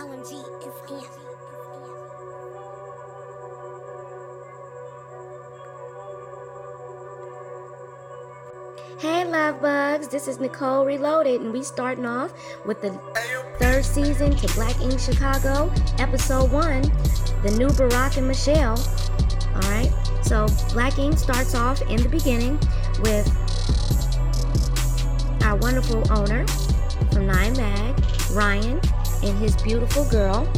Hey love bugs, this is Nicole Reloaded, and we starting off with the third season to Black Ink Chicago, episode 1, the new Barack and Michelle. Alright, so Black Ink starts off in the beginning with our wonderful owner from 9 Mag, Ryan, and his beautiful girl.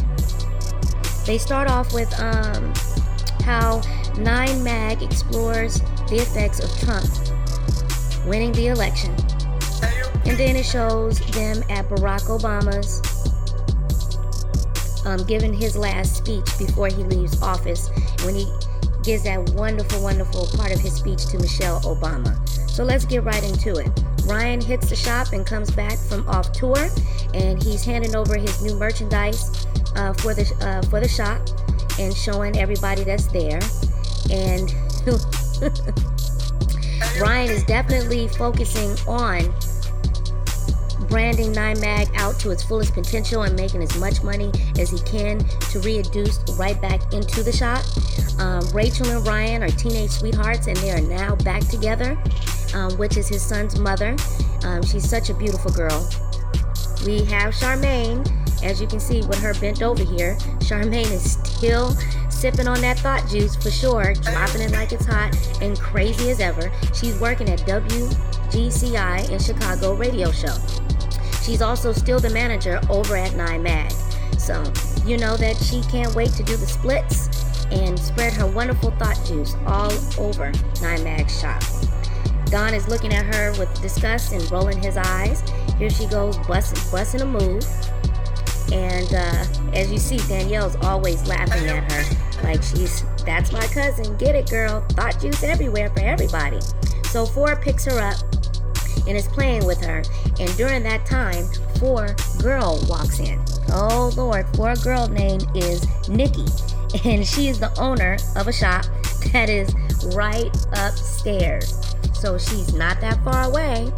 They start off with how 9 Mag explores the effects of Trump winning the election. And then it shows them at Barack Obama's giving his last speech before he leaves office, when he gives that wonderful part of his speech to Michelle Obama. So let's get right into it. Ryan hits the shop and comes back from off tour, and he's handing over his new merchandise for the shop and showing everybody that's there. And Ryan is definitely focusing on branding 9 Mag out to its fullest potential and making as much money as he can to reintroduce right back into the shop. Rachel and Ryan are teenage sweethearts, and they are now back together, which is his son's mother. She's such a beautiful girl. We have Charmaine, as you can see with her bent over here. Charmaine is still sipping on that thought juice for sure, dropping it like it's hot and crazy as ever. She's working at WGCI in Chicago radio show. She's also still the manager over at 9 Mag. So you know that she can't wait to do the splits and spread her wonderful thought juice all over 9 Mag's shop. Don is looking at her with disgust and rolling his eyes. Here she goes, busting a move. And as you see, Danielle's always laughing at her like that's my cousin, get it girl, thought juice everywhere for everybody. So 4 picks her up and is playing with her, and during that time 4 girl walks in. Oh Lord, 4 girl name is Nikki, and she is the owner of a shop that is right upstairs, so she's not that far away.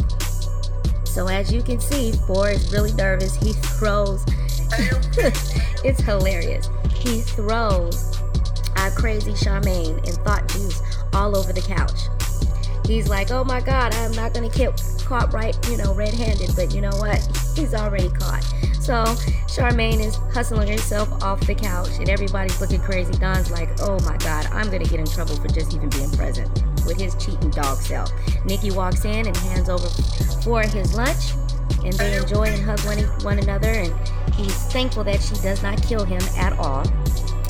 So as you can see, 4 is really nervous. He throws it's hilarious. He throws our crazy Charmaine and thought juice all over the couch. He's like, oh my God, I'm not gonna get caught red-handed, but you know what? He's already caught. So Charmaine is hustling herself off the couch, and everybody's looking crazy. Don's like, oh my God, I'm gonna get in trouble for just even being present with his cheating dog self. Nikki walks in and hands over for his lunch, and they enjoy and hug one another, and he's thankful that she does not kill him at all.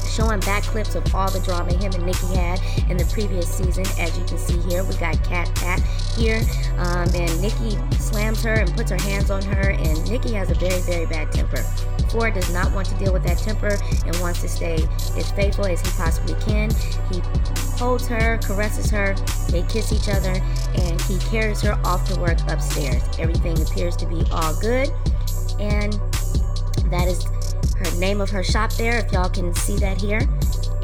Showing back clips of all the drama him and Nikki had in the previous season. As you can see here, we got Cat here, and Nikki slams her and puts her hands on her, and Nikki has a very bad temper. Ford does not want to deal with that temper and wants to stay as faithful as he possibly can. He holds her, caresses her, they kiss each other, and he carries her off to work upstairs. Everything appears to be all good, and that is her name of her shop there, if y'all can see that here.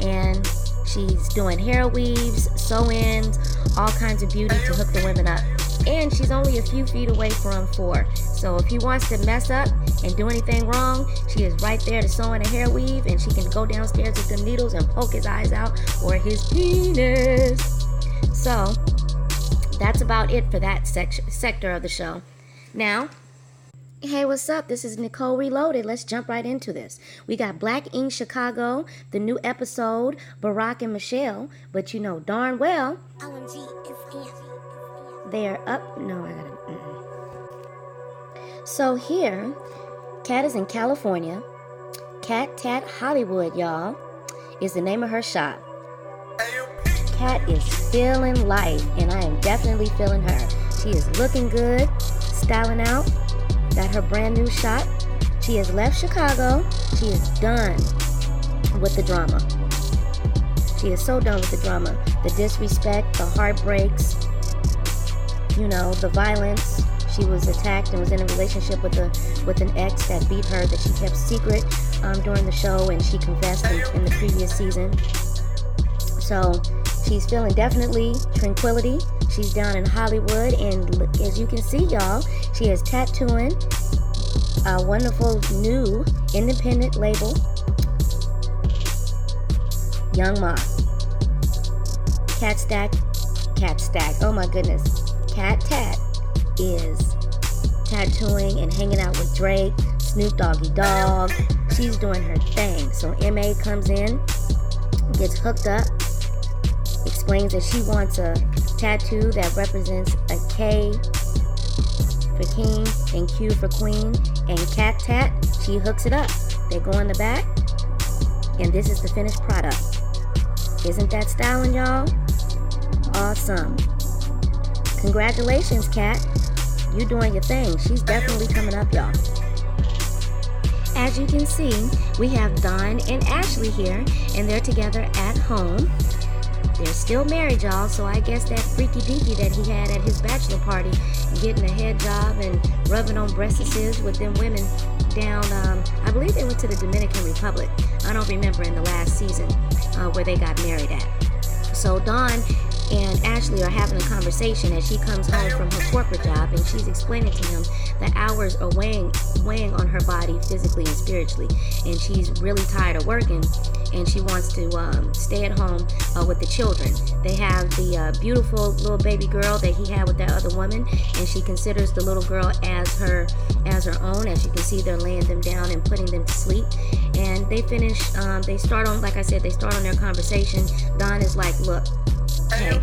And she's doing hair weaves, sew-ins, all kinds of beauty to hook the women up. And she's only a few feet away from 4. So if he wants to mess up and do anything wrong, she is right there to sew in a hair weave, and she can go downstairs with the needles and poke his eyes out or his penis. So that's about it for that sector of the show. Now, hey, what's up? This is Nicole Reloaded. Let's jump right into this. We got Black Ink Chicago, the new episode, Barack and Michelle, but you know darn well they are up. No, I gotta. So here, Cat is in California. Cat Tat Hollywood, y'all, is the name of her shop. Cat is feeling life, and I am definitely feeling her. She is looking good, styling out. Got her brand new shop. She has left Chicago. She is done with the drama. She is so done with the drama. The disrespect, the heartbreaks, the violence. She was attacked and was in a relationship with an ex that beat her, that she kept secret during the show, and she confessed in the previous season. So she's feeling definitely tranquility. She's down in Hollywood, and as you can see, y'all, she is tattooing a wonderful new independent label, Young Ma. Cat Stack. Oh my goodness. Cat Tat is tattooing and hanging out with Drake, Snoop Doggy Dogg. She's doing her thing. So MA comes in, gets hooked up, explains that she wants a tattoo that represents a K for king and Q for queen, and Cat Tat, she hooks it up. They go in the back, and this is the finished product. Isn't that styling, y'all? Awesome. Congratulations, Cat. You doing your thing. She's definitely coming up, y'all. As you can see, we have Don and Ashley here, and they're together at home. They're still married, y'all, so I guess that freaky deaky that he had at his bachelor party, getting a head job and rubbing on breastises with them women down, I believe they went to the Dominican Republic. I don't remember in the last season where they got married at. So Don and Ashley are having a conversation as she comes home from her corporate job, and she's explaining to him that hours are weighing on her body physically and spiritually, and she's really tired of working, and she wants to stay at home with the children. They have the beautiful little baby girl that he had with that other woman, and she considers the little girl as her own. As you can see, they're laying them down and putting them to sleep, and they finish. They start on their conversation. Don is like, look, hey,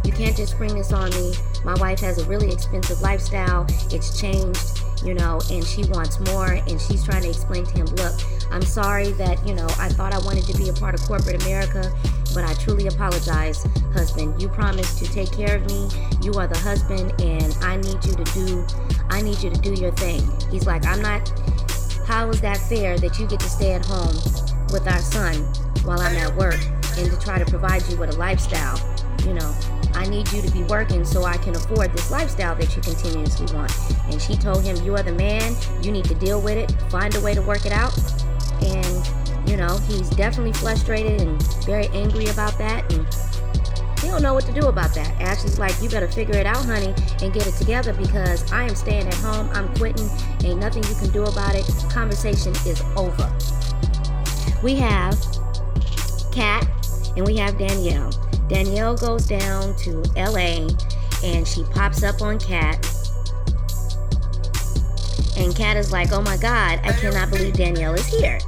you can't just spring this on me. My wife has a really expensive lifestyle. It's changed, and she wants more. And she's trying to explain to him, look, I'm sorry that, I thought I wanted to be a part of corporate America, but I truly apologize, husband. You promised to take care of me. You are the husband, and I need you to do your thing. He's like, how is that fair that you get to stay at home with our son while I'm at work, and to try to provide you with a lifestyle? I need you to be working so I can afford this lifestyle that you continuously want. And she told him, you are the man. You need to deal with it. Find a way to work it out. And, he's definitely frustrated and very angry about that. And he don't know what to do about that. Ashley's like, you better figure it out, honey, and get it together, because I am staying at home. I'm quitting. Ain't nothing you can do about it. Conversation is over. We have Kat and we have Danielle. Danielle goes down to LA and she pops up on Kat. And Kat is like, oh my God, I cannot believe Danielle is here.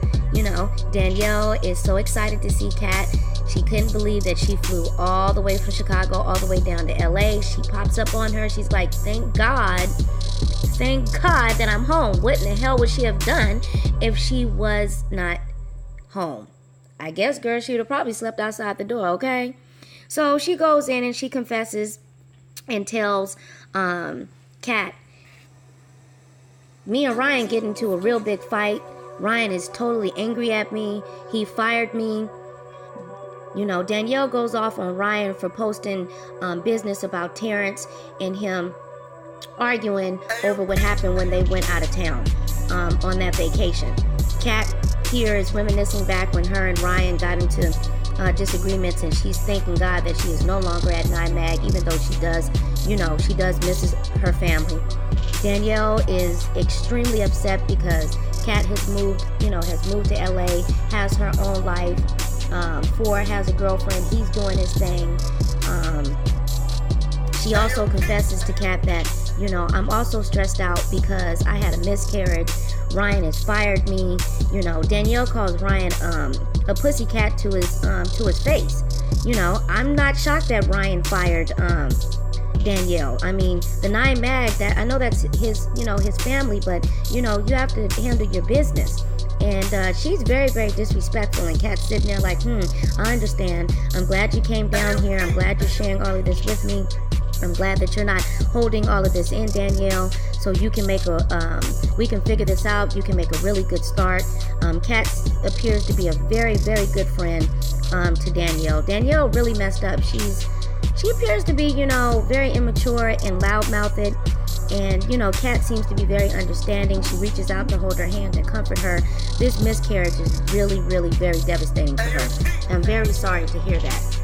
Danielle is so excited to see Kat. She couldn't believe that she flew all the way from Chicago, all the way down to LA. She pops up on her. She's like, thank God that I'm home. What in the hell would she have done if she was not home? I guess, girl, she would have probably slept outside the door, okay? So she goes in and she confesses and tells Kat, me and Ryan get into a real big fight. Ryan is totally angry at me. He fired me. Danielle goes off on Ryan for posting business about Terrence and him arguing over what happened when they went out of town on that vacation. Kat here is reminiscing back when her and Ryan got into disagreements, and she's thanking God that she is no longer at 9mag, even though she does misses her family. Danielle is extremely upset because Kat has moved to LA, has her own life. Ford has a girlfriend. He's doing his thing. She also confesses to Kat that, I'm also stressed out because I had a miscarriage. Ryan has fired me. Danielle calls Ryan a pussycat to his face. I'm not shocked that Ryan fired Danielle. I mean, the 9mag, that I know that's his family, but you have to handle your business. And she's very, very disrespectful. And Kat's sitting there like, I understand. I'm glad you came down here. I'm glad you're sharing all of this with me. I'm glad that you're not holding all of this in, Danielle, so you can we can figure this out. You can make a really good start. Kat appears to be a very, very good friend to Danielle. Danielle really messed up. She appears to be, very immature and loud-mouthed. And, Kat seems to be very understanding. She reaches out to hold her hand and comfort her. This miscarriage is really, really very devastating to her. I'm very sorry to hear that.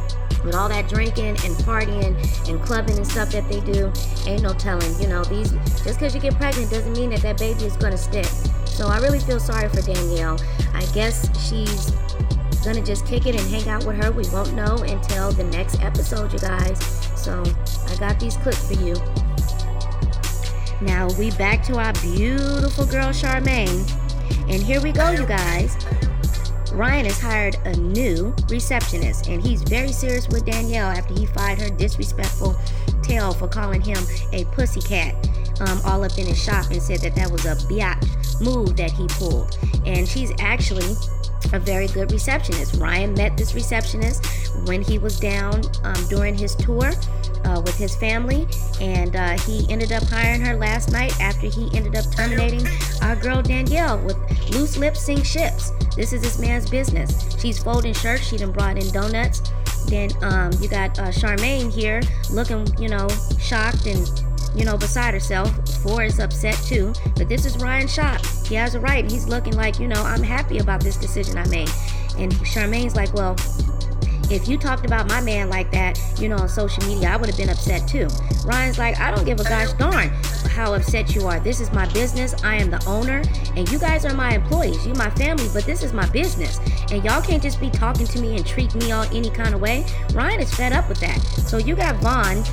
with all that drinking and partying and clubbing and stuff that they do, ain't no telling. These, just because you get pregnant doesn't mean that that baby is gonna stick. So I really feel sorry for Danielle. I guess she's gonna just kick it and hang out with her. We won't know until the next episode, you guys. So I got these clips for you. Now we back to our beautiful girl Charmaine, and here we go, you guys. Ryan has hired a new receptionist, and he's very serious with Danielle after he fired her disrespectful tail for calling him a pussycat all up in his shop, and said that was a biatch move that he pulled. And she's actually a very good receptionist. Ryan met this receptionist when he was down during his tour with his family, and he ended up hiring her last night after he ended up terminating our girl Danielle with loose lips sink ships. This is this man's business. She's folding shirts. She done brought in donuts. Then you got Charmaine here looking, shocked and, beside herself. Four is upset too. But this is Ryan's shop. He has a right. He's looking like, I'm happy about this decision I made. And Charmaine's like, well, if you talked about my man like that, on social media, I would have been upset too. Ryan's like, I don't give a gosh darn how upset you are. This is my business. I am the owner, and you guys are my employees. You my family, but this is my business. And y'all can't just be talking to me and treat me all any kind of way. Ryan is fed up with that. So you got Vaughn.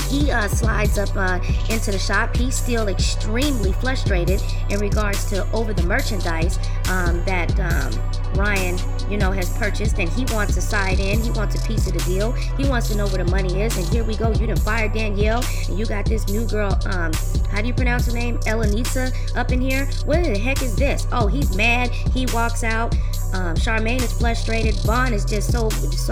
He slides up into the shop. He's still extremely frustrated in regards to over the merchandise that Ryan, has purchased, and he wants a side in. He wants a piece of the deal. He wants to know where the money is. And here we go. You done fired Danielle, and you got this new girl. How do you pronounce her name? Elenisa up in here. What the heck is this? Oh, he's mad. He walks out. Charmaine is frustrated. Vaughn is just so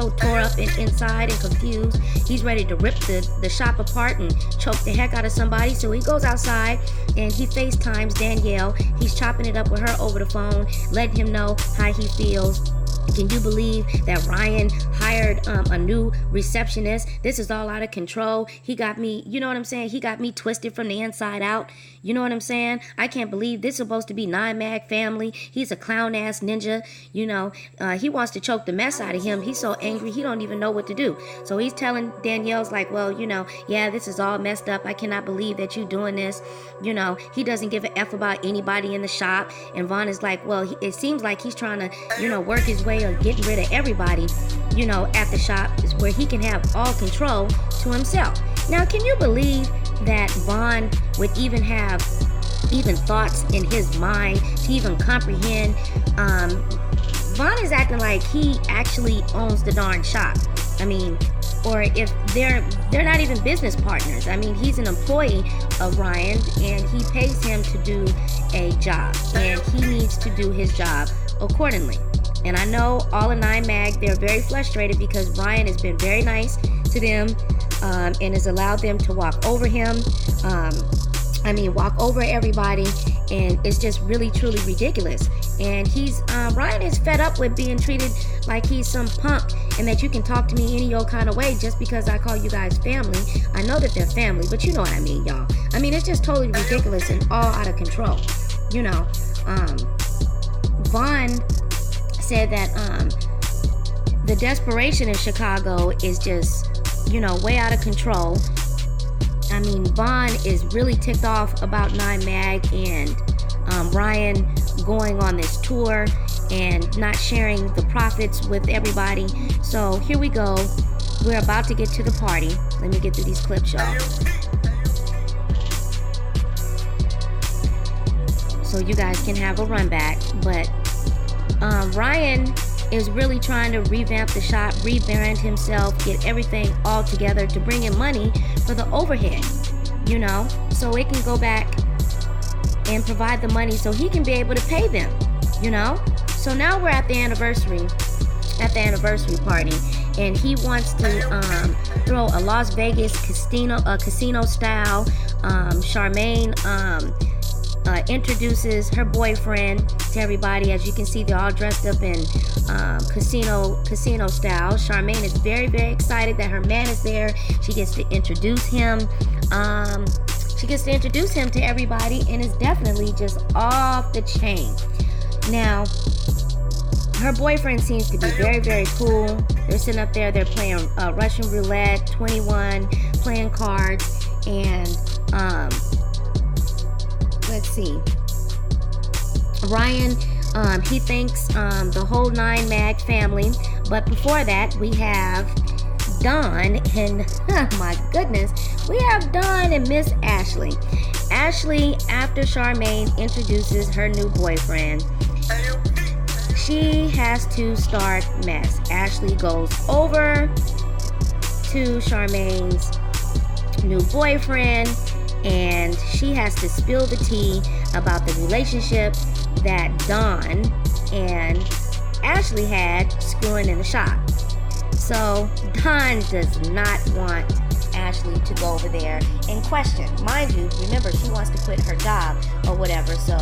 tore up inside and confused. He's ready to rip the shop apart and choke the heck out of somebody. So he goes outside and he FaceTimes Danielle. He's chopping it up with her over the phone, letting him know how he feels. Can you believe that Ryan hired a new receptionist? This is all out of control. He got me, you know what I'm saying? He got me twisted from the inside out. You know what I'm saying? I can't believe this is supposed to be 9mag family. He's a clown ass ninja. He wants to choke the mess out of him. He's so angry, he don't even know what to do. So he's telling Danielle's like, well, yeah, this is all messed up. I cannot believe that you doing this. He doesn't give a F about anybody in the shop. And Vaughn is like, well, it seems like he's trying to, work his way of getting rid of everybody, at the shop, is where he can have all control to himself. Now, can you believe that Vaughn would even have thoughts in his mind to even comprehend? Vaughn is acting like he actually owns the darn shop. Or if they're not even business partners. He's an employee of Ryan, and he pays him to do a job, and he needs to do his job accordingly. And I know all of 9mag, they're very frustrated because Ryan has been very nice to them and has allowed them to walk over him. Walk over everybody, and it's just really, truly ridiculous. And Ryan is fed up with being treated like he's some punk and that you can talk to me any old kind of way just because I call you guys family. I know that they're family, but you know what I mean, y'all. It's just totally ridiculous and all out of control. Vaughn said that the desperation in Chicago is just, way out of control. Vaughn is really ticked off about 9mag and Ryan going on this tour and not sharing the profits with everybody. So here we go. We're about to get to the party. Let me get through these clips, y'all. So you guys can have a run back. But Ryan is really trying to revamp the shop, rebrand himself, get everything all together to bring in money for the overhead, so it can go back and provide the money so he can be able to pay them, So now we're at the anniversary party, and he wants to throw a Las Vegas casino style. Charmaine introduces her boyfriend to everybody. As you can see, they're all dressed up in casino style. Charmaine is very, very excited that her man is there. She gets to introduce him. To everybody, and it's definitely just off the chain. Now, her boyfriend seems to be very, very cool. They're sitting up there, they're playing Russian roulette, 21, playing cards, and let's see. Ryan, he thanks the whole 9mag family. But before that, we have Don and, oh my goodness, we have Don and Miss Ashley. Ashley, after Charmaine introduces her new boyfriend, she has to start mess. Ashley goes over to Charmaine's new boyfriend, and she has to spill the tea about the relationship that Don and Ashley had screwing in the shop. So Don does not want Ashley to go over there and question. Mind you, remember, she wants to quit her job or whatever. So,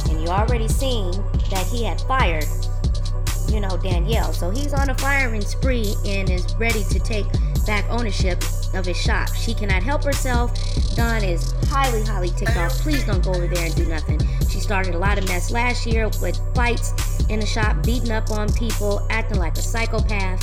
and you already seen that he had fired, Danielle. So he's on a firing spree and is ready to take back ownership of his shop. She cannot help herself. Don is highly, highly ticked off. Please don't go over there and do nothing. She started a lot of mess last year with fights in the shop, beating up on people, acting like a psychopath,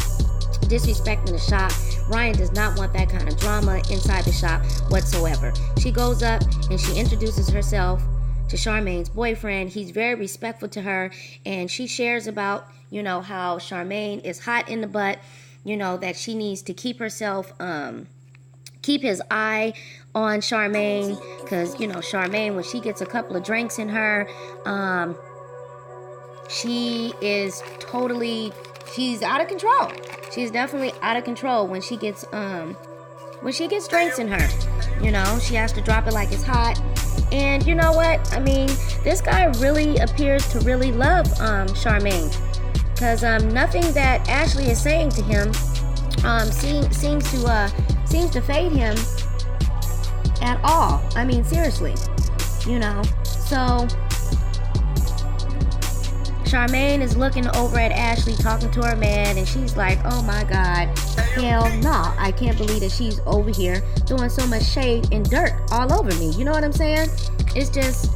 disrespecting the shop. Ryan does not want that kind of drama inside the shop whatsoever. She goes up and she introduces herself to Charmaine's boyfriend. He's very respectful to her, and she shares about, how Charmaine is hot in the butt, that she needs to keep herself, keep his eye on Charmaine, because, Charmaine, when she gets a couple of drinks in her, she is totally, she's out of control. She's definitely out of control when she gets drinks in her. She has to drop it like it's hot. And you know what? I mean, this guy really appears to really love Charmaine, because nothing that Ashley is saying to him seems to fade him at all. I mean, seriously, So Charmaine is looking over at Ashley, talking to her man, and she's like, oh my God, hell no, I can't believe that she's over here doing so much shade and dirt all over me. You know what I'm saying? It's just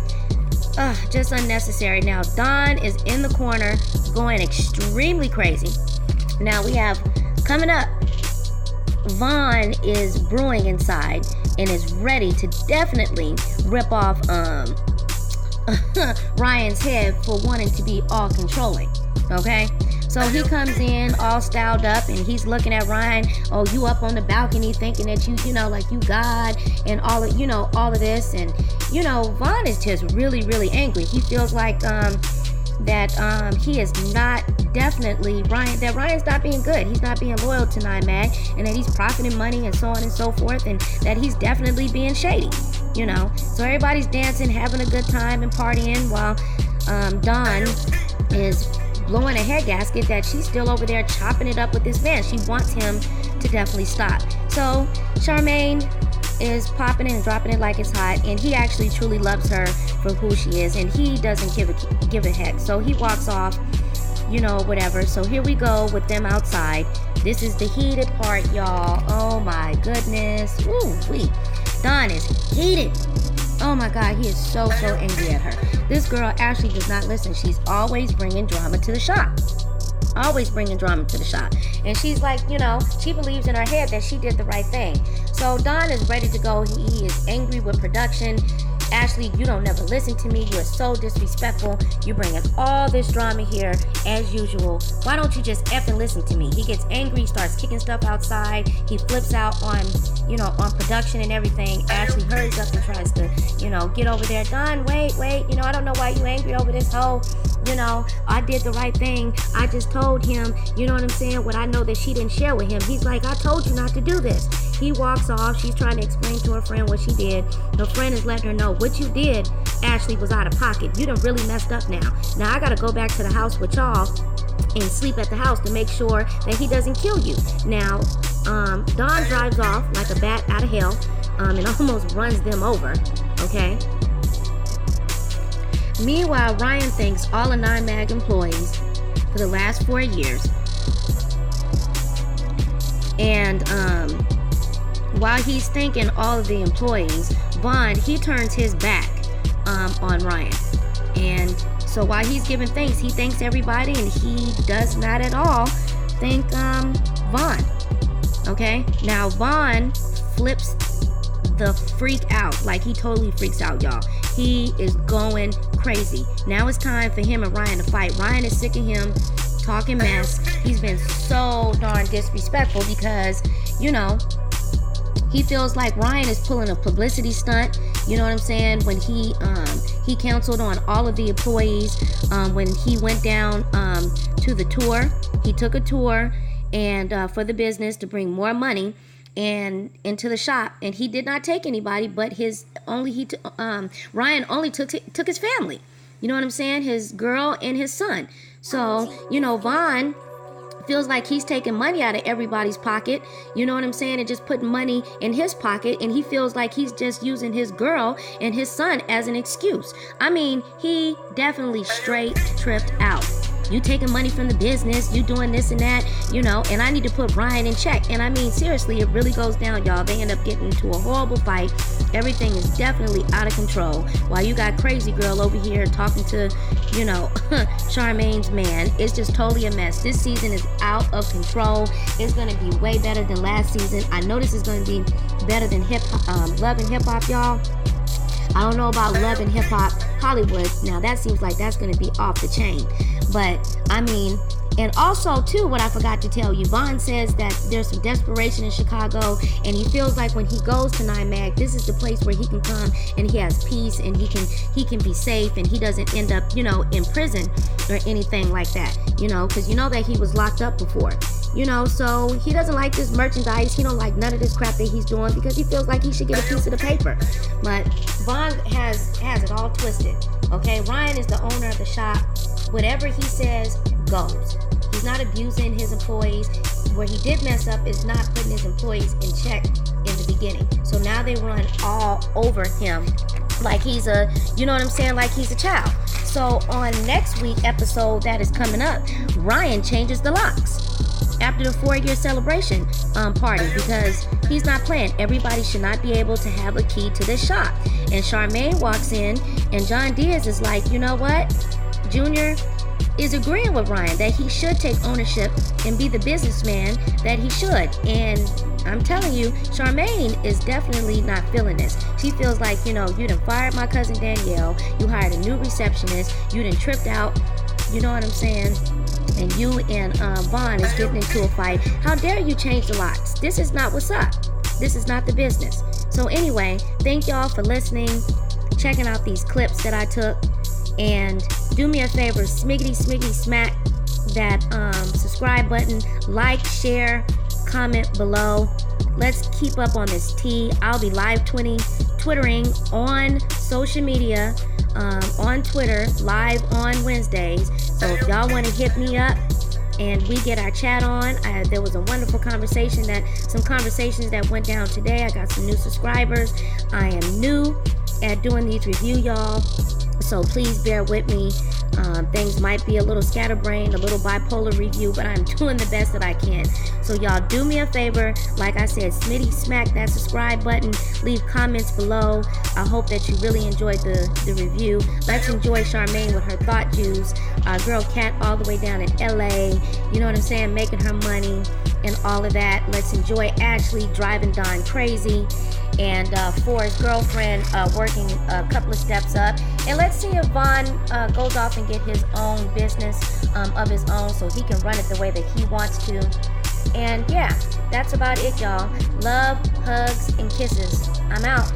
unnecessary. Now, Don is in the corner going extremely crazy. Now we have coming up, Vaughn is brewing inside and is ready to definitely rip off Ryan's head for wanting to be all controlling. Okay, so he comes in all styled up and he's looking at Ryan. Oh, you up on the balcony thinking that like you God and all of this. And Vaughn is just really, really angry. He feels like that he is not definitely that Ryan's not being good. He's not being loyal to 9mag, and that he's profiting money and so on and so forth, and that he's definitely being shady. So everybody's dancing, having a good time and partying, while Dawn is blowing a hair gasket that she's still over there chopping it up with this man. She wants him to definitely stop. So Charmaine is popping it and dropping it like it's hot, and he actually truly loves her for who she is, and he doesn't give a heck. So he walks off, whatever. So here we go with them outside. This is the heated part, y'all. Oh my goodness. Ooh, Don is heated. Oh my God, he is so angry at her. This girl actually does not listen. She's always bringing drama to the shop. And she's like, she believes in her head that she did the right thing. So Don is ready to go. He is angry with production. Ashley, you don't never listen to me. You are so disrespectful. You bring us all this drama here as usual. Why don't you just effing listen to me? He gets angry, starts kicking stuff outside. He flips out on production and everything. Ashley hurries up and tries to, get over there. Don, wait. I don't know why you angry over this hoe. I did the right thing. I just told him, you know what I'm saying, what I know that she didn't share with him. He's like, I told you not to do this. He walks off. She's trying to explain to her friend what she did. Her friend is letting her know, what you did, Ashley, was out of pocket. You done really messed up now. Now I gotta go back to the house with y'all and sleep at the house to make sure that he doesn't kill you. Now, Don drives off like a bat out of hell and almost runs them over, okay? Meanwhile, Ryan thanks all the 9mag employees for the last 4 years. And while he's thanking all of the employees, Vaughn, he turns his back on Ryan. And So while he's giving thanks, he thanks everybody, and he does not at all thank Vaughn. Okay, now Vaughn flips the freak out. Like, he totally freaks out, y'all. He is going crazy. Now it's time for him and Ryan to fight. Ryan is sick of him talking mess. He's been so darn disrespectful because, you know, he feels like Ryan is pulling a publicity stunt. You know what I'm saying? When he canceled on all of the employees when he went down to the tour. He took a tour and for the business to bring more money and into the shop, and he did not take anybody but Ryan only took his family. You know what I'm saying? His girl and his son. So, you know, Vaughn feels like he's taking money out of everybody's pocket, you know what I'm saying, and just putting money in his pocket, and he feels like he's just using his girl and his son as an excuse. I mean, he definitely straight tripped out. You taking money from the business, you doing this and that, you know, and I need to put Ryan in check. And I mean, seriously, it really goes down, y'all. They end up getting into a horrible fight. Everything is definitely out of control. While you got crazy girl over here talking to, you know, Charmaine's man. It's just totally a mess. This season is out of control. It's going to be way better than last season. I know this is going to be better than Love and Hip Hop, y'all. I don't know about Love and Hip Hop Hollywood. Now, that seems like that's going to be off the chain. But, I mean, and also, too, what I forgot to tell you, Vaughn says that there's some desperation in Chicago, and he feels like when he goes to 9mag, this is the place where he can come and he has peace, and he can be safe, and he doesn't end up, you know, in prison or anything like that, you know, because you know that he was locked up before. You know, so he doesn't like this merchandise. He don't like none of this crap that he's doing because he feels like he should get a piece of the paper. But Vaughn has it all twisted. Okay, Ryan is the owner of the shop. Whatever he says goes. He's not abusing his employees. Where he did mess up is not putting his employees in check in the beginning. So now they run all over him like he's a, you know what I'm saying, like he's a child. So on next week episode that is coming up, Ryan changes the locks after the 4-year celebration party because he's not playing. Everybody should not be able to have a key to this shop. And Charmaine walks in, and John Diaz is like, you know what? Junior is agreeing with Ryan that he should take ownership and be the businessman that he should. And I'm telling you, Charmaine is definitely not feeling this. She feels like, you know, you done fired my cousin Danielle, you hired a new receptionist, you done tripped out, you know what I'm saying? And you and Vaughn is getting into a fight. How dare you change the locks? This is not what's up. This is not the business. So anyway, thank y'all for listening, checking out these clips that I took. And do me a favor, smiggity smack that subscribe button, like, share, comment below. Let's keep up on this tea. I'll be live twittering on social media, on Twitter, live on Wednesdays. So if y'all want to hit me up and we get our chat on, there was a wonderful conversations that went down today. I got some new subscribers. I am new at doing these review, y'all. So please bear with me. Things might be a little scatterbrained, a little bipolar review, but I'm doing the best that I can. So y'all do me a favor. Like I said, smack that subscribe button. Leave comments below. I hope that you really enjoyed the review. Let's enjoy Charmaine with her thought juice. Girl Cat all the way down in LA. You know what I'm saying? Making her money and all of that. Let's enjoy Ashley driving Don crazy. And Forrest's girlfriend working a couple of steps up. And let's see if Vaughn goes off and get his own business of his own so he can run it the way that he wants to. And yeah, that's about it, y'all. Love, hugs, and kisses. I'm out.